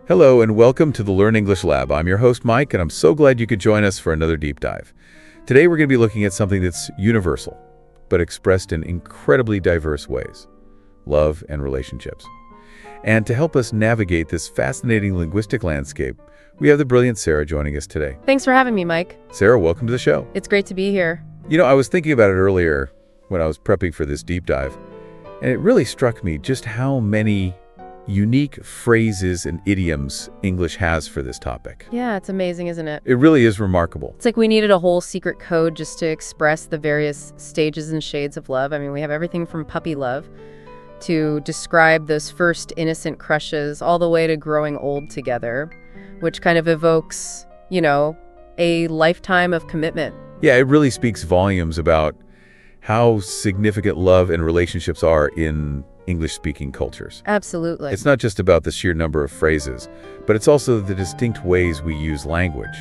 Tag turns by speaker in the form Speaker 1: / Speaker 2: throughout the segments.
Speaker 1: Hello and welcome to the Learn English Lab. I'm your host, Mike, and I'm so glad you could join us for another deep dive. Today we're going to be looking at something that's universal, but expressed in incredibly diverse ways: love and relationships. And to help us navigate this fascinating linguistic landscape, we have the brilliant Sarah joining us today.
Speaker 2: Thanks for having me, Mike.
Speaker 1: Sarah, welcome to the show.
Speaker 2: It's great to be here.
Speaker 1: You know, I was thinking about it earlier when I was prepping for this deep dive, and it really struck me just how many unique phrases and idioms English has for this topic.
Speaker 2: Yeah, it's amazing, isn't it?
Speaker 1: It really is remarkable.
Speaker 2: It's like we needed a whole secret code just to express the various stages and shades of love. I mean, we have everything from puppy love to describe those first innocent crushes all the way to growing old together, which kind of evokes, a lifetime of commitment.
Speaker 1: Yeah, it really speaks volumes about how significant love and relationships are in English-speaking cultures.
Speaker 2: Absolutely.
Speaker 1: It's not just about the sheer number of phrases, but it's also the distinct ways we use language,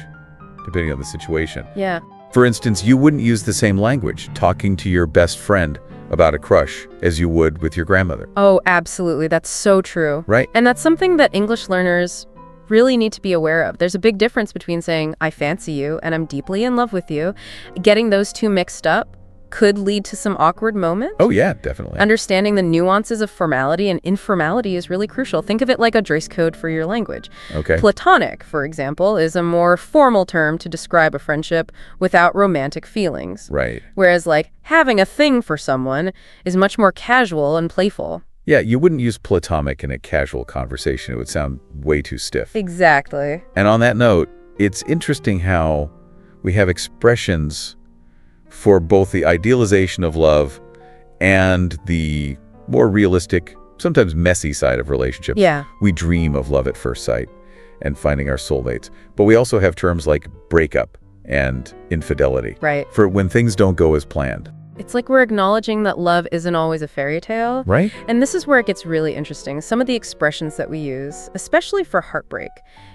Speaker 1: depending on the situation.
Speaker 2: Yeah.
Speaker 1: For instance, you wouldn't use the same language talking to your best friend about a crush as you would with your grandmother.
Speaker 2: Oh, absolutely. That's so true.
Speaker 1: Right?
Speaker 2: And that's something that English learners really need to be aware of. There's a big difference between saying, I fancy you and I'm deeply in love with you. Getting those two mixed up could lead to some awkward moments.
Speaker 1: Oh, yeah, definitely.
Speaker 2: Understanding the nuances of formality and informality is really crucial. Think of it like a dress code for your language.
Speaker 1: Okay.
Speaker 2: Platonic, for example, is a more formal term to describe a friendship without romantic feelings.
Speaker 1: Right.
Speaker 2: Whereas, having a thing for someone is much more casual and playful.
Speaker 1: Yeah, you wouldn't use platonic in a casual conversation. It would sound way too stiff.
Speaker 2: Exactly.
Speaker 1: And on that note, it's interesting how we have expressions for both the idealization of love and the more realistic, sometimes messy side of relationships.
Speaker 2: Yeah.
Speaker 1: We dream of love at first sight and finding our soulmates. But we also have terms like breakup and infidelity.
Speaker 2: Right.
Speaker 1: For when things don't go as planned.
Speaker 2: It's like we're acknowledging that love isn't always a fairy tale.
Speaker 1: Right?
Speaker 2: And this is where it gets really interesting. Some of the expressions that we use, especially for heartbreak,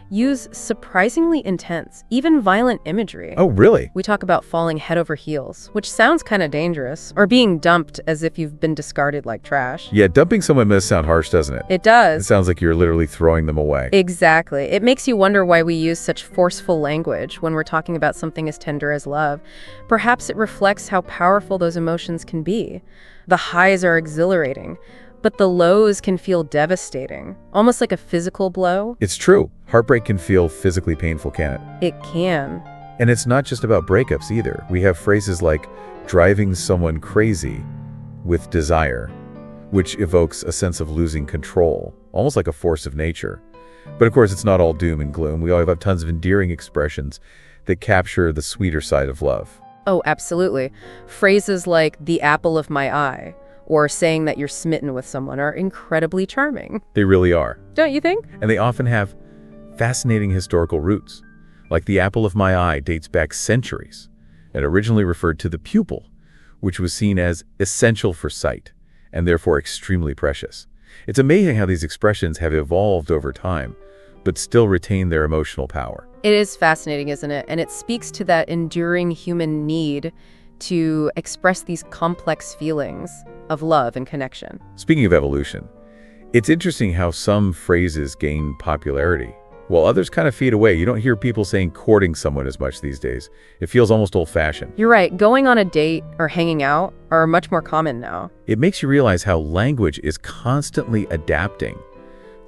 Speaker 2: use surprisingly intense, even violent imagery.
Speaker 1: Oh, really?
Speaker 2: We talk about falling head over heels, which sounds kind of dangerous, or being dumped as if you've been discarded like trash.
Speaker 1: Yeah, dumping someone must sound harsh, doesn't it?
Speaker 2: It
Speaker 1: It
Speaker 2: does.
Speaker 1: sounds like you're literally throwing them away.
Speaker 2: Exactly. It makes you wonder why we use such forceful language when we're talking about something as tender as love. Perhaps it reflects how powerful those emotions can be. The highs are exhilarating, but the lows can feel devastating, almost like a physical blow.
Speaker 1: It's true. Heartbreak can feel physically painful, can it?
Speaker 2: It can.
Speaker 1: And it's not just about breakups either. We have phrases like driving someone crazy with desire, which evokes a sense of losing control, almost like a force of nature. But of course, it's not all doom and gloom. We all have tons of endearing expressions that capture the sweeter side of love.
Speaker 2: Oh, absolutely. Phrases like the apple of my eye or saying that you're smitten with someone are incredibly charming.
Speaker 1: They really are.
Speaker 2: Don't you think?
Speaker 1: And they often have fascinating historical roots. Like the apple of my eye dates back centuries. It originally referred to the pupil, which was seen as essential for sight and therefore extremely precious. It's amazing how these expressions have evolved over time, but still retain their emotional power.
Speaker 2: It is fascinating, isn't it? And it speaks to that enduring human need to express these complex feelings of love and connection.
Speaker 1: Speaking of evolution, it's interesting how some phrases gain popularity, while others kind of fade away. You don't hear people saying courting someone as much these days. It feels almost old-fashioned.
Speaker 2: You're right. Going on a date or hanging out are much more common now.
Speaker 1: It makes you realize how language is constantly adapting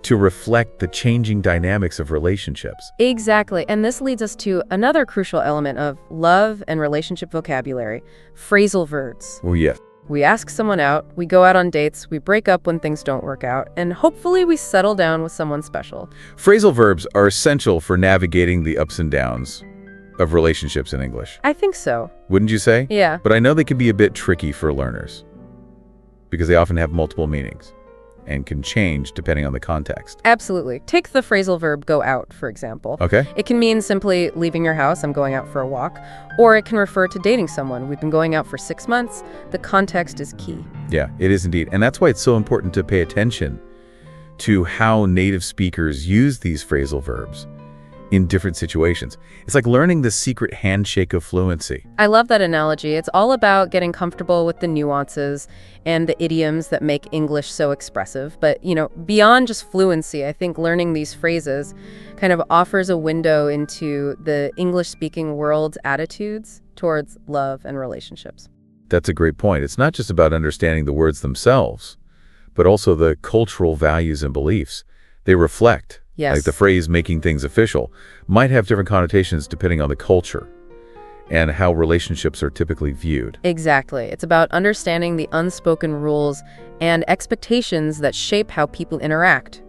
Speaker 1: to reflect the changing dynamics of relationships.
Speaker 2: Exactly. And this leads us to another crucial element of love and relationship vocabulary: phrasal verbs.
Speaker 1: Oh, yes.
Speaker 2: We ask someone out, we go out on dates, we break up when things don't work out, and hopefully we settle down with someone special.
Speaker 1: Phrasal verbs are essential for navigating the ups and downs of relationships in English.
Speaker 2: I think so.
Speaker 1: Wouldn't you say?
Speaker 2: Yeah.
Speaker 1: But I know they can be a bit tricky for learners because they often have multiple meanings and can change depending on the context.
Speaker 2: Absolutely. Take the phrasal verb go out, for example.
Speaker 1: Okay.
Speaker 2: It can mean simply leaving your house, I'm going out for a walk, or it can refer to dating someone. We've been going out for 6 months. The context is key.
Speaker 1: Yeah, it is indeed. And that's why it's so important to pay attention to how native speakers use these phrasal verbs in different situations. It's like learning the secret handshake of fluency.
Speaker 2: I love that analogy. It's all about getting comfortable with the nuances and the idioms that make English so expressive. But, beyond just fluency, I think learning these phrases kind of offers a window into the English-speaking world's attitudes towards love and relationships.
Speaker 1: That's a great point. It's not just about understanding the words themselves, but also the cultural values and beliefs they reflect.
Speaker 2: Yes.
Speaker 1: Like the phrase making things official might have different connotations depending on the culture and how relationships are typically viewed.
Speaker 2: Exactly. It's about understanding the unspoken rules and expectations that shape how people interact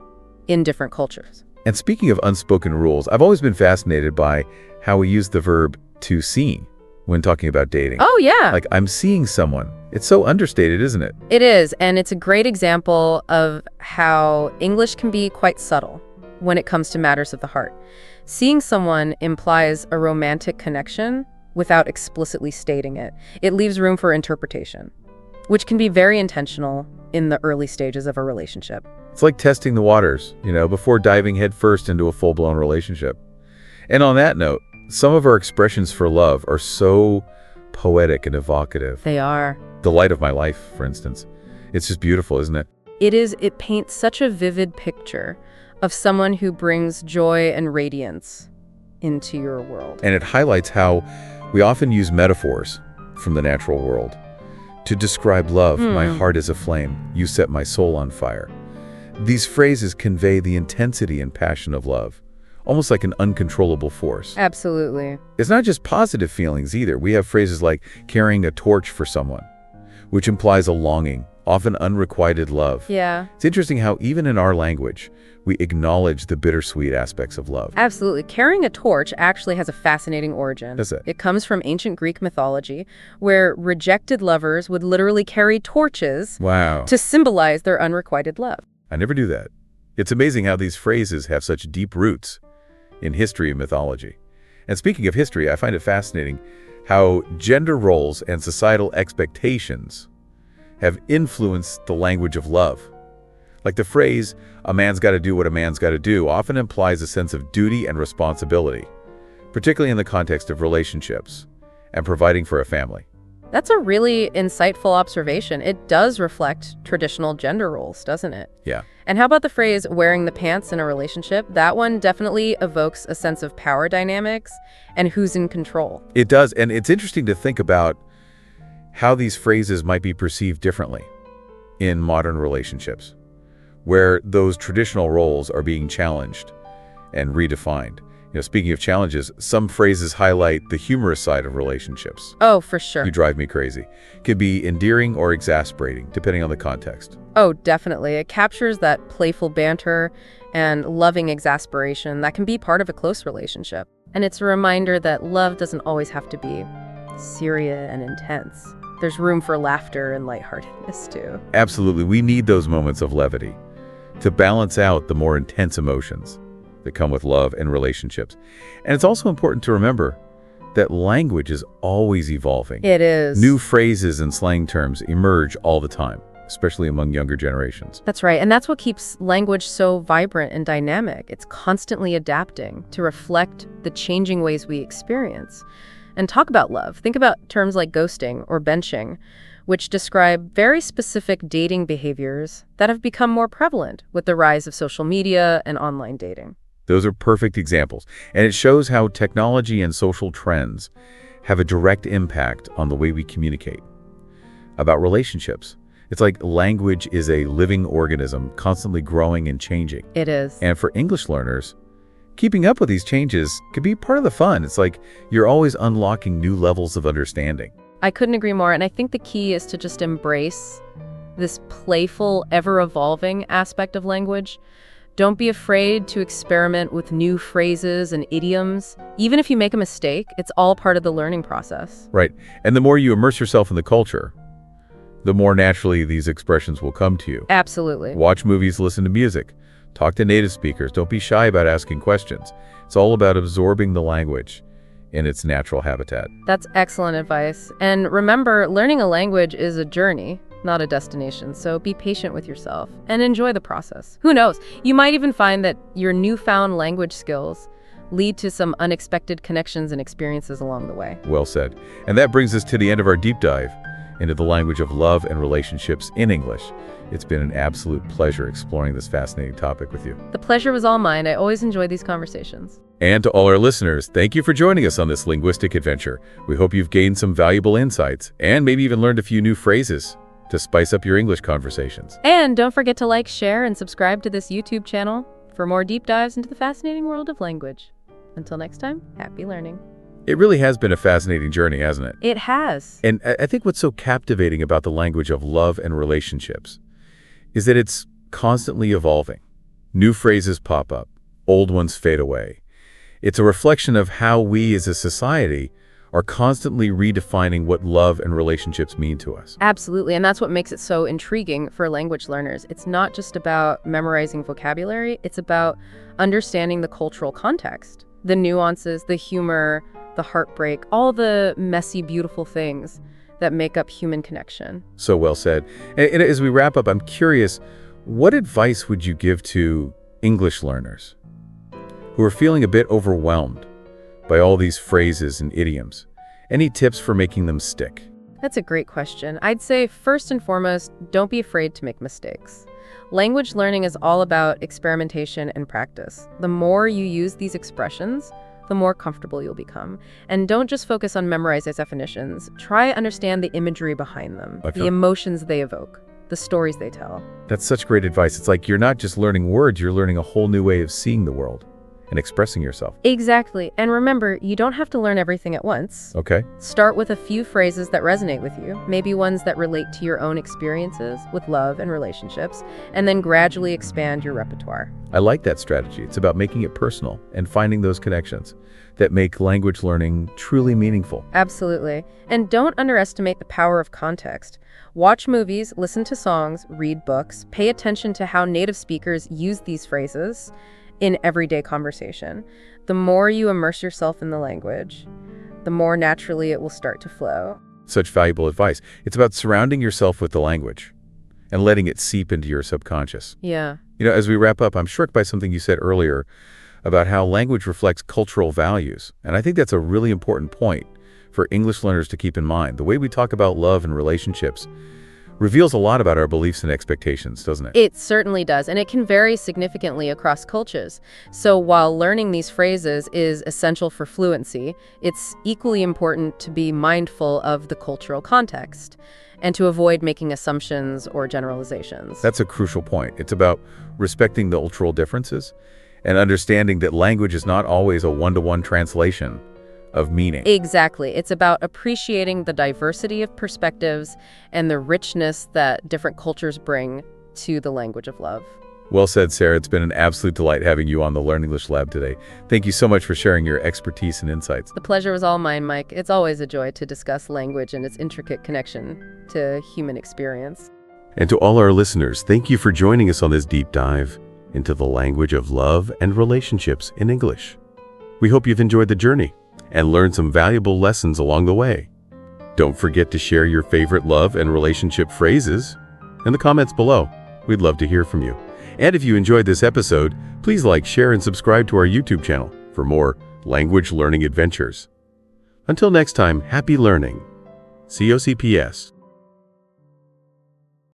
Speaker 2: in different cultures.
Speaker 1: And speaking of unspoken rules, I've always been fascinated by how we use the verb to see when talking about dating.
Speaker 2: Oh, yeah.
Speaker 1: Like, I'm seeing someone. It's so understated, isn't it?
Speaker 2: It is, and it's a great example of how English can be quite subtle when it comes to matters of the heart. Seeing someone implies a romantic connection without explicitly stating it. It leaves room for interpretation, which can be very intentional in the early stages of a relationship.
Speaker 1: It's like testing the waters, before diving headfirst into a full-blown relationship. And on that note, some of our expressions for love are so poetic and evocative.
Speaker 2: They are.
Speaker 1: The light of my life, for instance. It's just beautiful, isn't it?
Speaker 2: It is. It paints such a vivid picture of someone who brings joy and radiance into your world.
Speaker 1: And it highlights how we often use metaphors from the natural world to describe love. My heart is aflame. You set my soul on fire. These phrases convey the intensity and passion of love, almost like an uncontrollable force.
Speaker 2: Absolutely.
Speaker 1: It's not just positive feelings either. We have phrases like carrying a torch for someone, which implies a longing, often unrequited love.
Speaker 2: Yeah.
Speaker 1: It's interesting how even in our language, we acknowledge the bittersweet aspects of love.
Speaker 2: Absolutely. Carrying a torch actually has a fascinating origin.
Speaker 1: Does it?
Speaker 2: It comes from ancient Greek mythology, where rejected lovers would literally carry torches
Speaker 1: Wow.
Speaker 2: to symbolize their unrequited love.
Speaker 1: I never knew that. It's amazing how these phrases have such deep roots in history and mythology. And speaking of history, I find it fascinating how gender roles and societal expectations have influenced the language of love. Like the phrase, a man's got to do what a man's got to do, often implies a sense of duty and responsibility, particularly in the context of relationships and providing for a family.
Speaker 2: That's a really insightful observation. It does reflect traditional gender roles, doesn't it?
Speaker 1: Yeah.
Speaker 2: And how about the phrase wearing the pants in a relationship? That one definitely evokes a sense of power dynamics and who's in control.
Speaker 1: It does, and it's interesting to think about how these phrases might be perceived differently in modern relationships, where those traditional roles are being challenged and redefined. Speaking of challenges, some phrases highlight the humorous side of relationships.
Speaker 2: Oh, for sure.
Speaker 1: You drive me crazy. Can be endearing or exasperating, depending on the context.
Speaker 2: Oh, definitely. It captures that playful banter and loving exasperation that can be part of a close relationship. And it's a reminder that love doesn't always have to be serious and intense. There's room for laughter and lightheartedness, too.
Speaker 1: Absolutely. We need those moments of levity to balance out the more intense emotions that come with love and relationships. And it's also important to remember that language is always evolving.
Speaker 2: It is.
Speaker 1: New phrases and slang terms emerge all the time, especially among younger generations.
Speaker 2: That's right. And that's what keeps language so vibrant and dynamic. It's constantly adapting to reflect the changing ways we experience and talk about love. Think about terms like ghosting or benching, which describe very specific dating behaviors that have become more prevalent with the rise of social media and online dating.
Speaker 1: Those are perfect examples. And it shows how technology and social trends have a direct impact on the way we communicate about relationships. It's like language is a living organism, constantly growing and changing.
Speaker 2: It is.
Speaker 1: And for English learners, keeping up with these changes could be part of the fun. It's like you're always unlocking new levels of understanding.
Speaker 2: I couldn't agree more. And I think the key is to just embrace this playful, ever-evolving aspect of language. Don't be afraid to experiment with new phrases and idioms. Even if you make a mistake, it's all part of the learning process.
Speaker 1: Right. And the more you immerse yourself in the culture, the more naturally these expressions will come to you.
Speaker 2: Absolutely.
Speaker 1: Watch movies, listen to music, talk to native speakers. Don't be shy about asking questions. It's all about absorbing the language in its natural habitat.
Speaker 2: That's excellent advice. And remember, learning a language is a journey, not a destination. So be patient with yourself and enjoy the process. Who knows? You might even find that your newfound language skills lead to some unexpected connections and experiences along the way.
Speaker 1: Well said. And that brings us to the end of our deep dive into the language of love and relationships in English. It's been an absolute pleasure exploring this fascinating topic with you.
Speaker 2: The pleasure was all mine. I always enjoy these conversations.
Speaker 1: And to all our listeners, thank you for joining us on this linguistic adventure. We hope you've gained some valuable insights and maybe even learned a few new phrases to spice up your English conversations.
Speaker 2: And don't forget to like, share, and subscribe to this YouTube channel for more deep dives into the fascinating world of language. Until next time, happy learning.
Speaker 1: It really has been a fascinating journey, hasn't it?
Speaker 2: It has.
Speaker 1: And I think what's so captivating about the language of love and relationships is that it's constantly evolving. New phrases pop up, old ones fade away. It's a reflection of how we as a society are constantly redefining what love and relationships mean to us.
Speaker 2: Absolutely, and that's what makes it so intriguing for language learners. It's not just about memorizing vocabulary, it's about understanding the cultural context, the nuances, the humor, the heartbreak, all the messy, beautiful things that make up human connection.
Speaker 1: So well said. And as we wrap up, I'm curious, what advice would you give to English learners who are feeling a bit overwhelmed by all these phrases and idioms? Any tips for making them stick?
Speaker 2: That's a great question. I'd say first and foremost, don't be afraid to make mistakes. Language learning is all about experimentation and practice. The more you use these expressions, the more comfortable you'll become. And don't just focus on memorizing definitions. Try to understand the imagery behind them, the emotions they evoke, the stories they tell.
Speaker 1: That's such great advice. It's like you're not just learning words, you're learning a whole new way of seeing the world and expressing yourself.
Speaker 2: Exactly. And remember, you don't have to learn everything at once.
Speaker 1: Okay.
Speaker 2: Start with a few phrases that resonate with you, maybe ones that relate to your own experiences with love and relationships, and then gradually expand your repertoire.
Speaker 1: I like that strategy. It's about making it personal and finding those connections that make language learning truly meaningful.
Speaker 2: Absolutely. And don't underestimate the power of context. Watch movies, listen to songs, read books, pay attention to how native speakers use these phrases in everyday conversation. The more you immerse yourself in the language, the more naturally it will start to flow.
Speaker 1: Such valuable advice. It's about surrounding yourself with the language and letting it seep into your subconscious.
Speaker 2: Yeah.
Speaker 1: You know, as we wrap up, I'm struck by something you said earlier about how language reflects cultural values. And I think that's a really important point for English learners to keep in mind. The way we talk about love and relationships reveals a lot about our beliefs and expectations, doesn't it?
Speaker 2: It certainly does, and it can vary significantly across cultures. So while learning these phrases is essential for fluency, it's equally important to be mindful of the cultural context and to avoid making assumptions or generalizations.
Speaker 1: That's a crucial point. It's about respecting the cultural differences and understanding that language is not always a one-to-one translation of meaning.
Speaker 2: Exactly. It's about appreciating the diversity of perspectives and the richness that different cultures bring to the language of love.
Speaker 1: Well said, Sarah. It's been an absolute delight having you on the Learn English Lab today. Thank you so much for sharing your expertise and insights.
Speaker 2: The pleasure was all mine, Mike. It's always a joy to discuss language and its intricate connection to human experience.
Speaker 1: And to all our listeners, thank you for joining us on this deep dive into the language of love and relationships in English. We hope you've enjoyed the journey and learned some valuable lessons along the way. Don't forget to share your favorite love and relationship phrases in the comments below. We'd love to hear from you. And if you enjoyed this episode, please like, share, and subscribe to our YouTube channel for more language learning adventures. Until next time, happy learning. COCPS.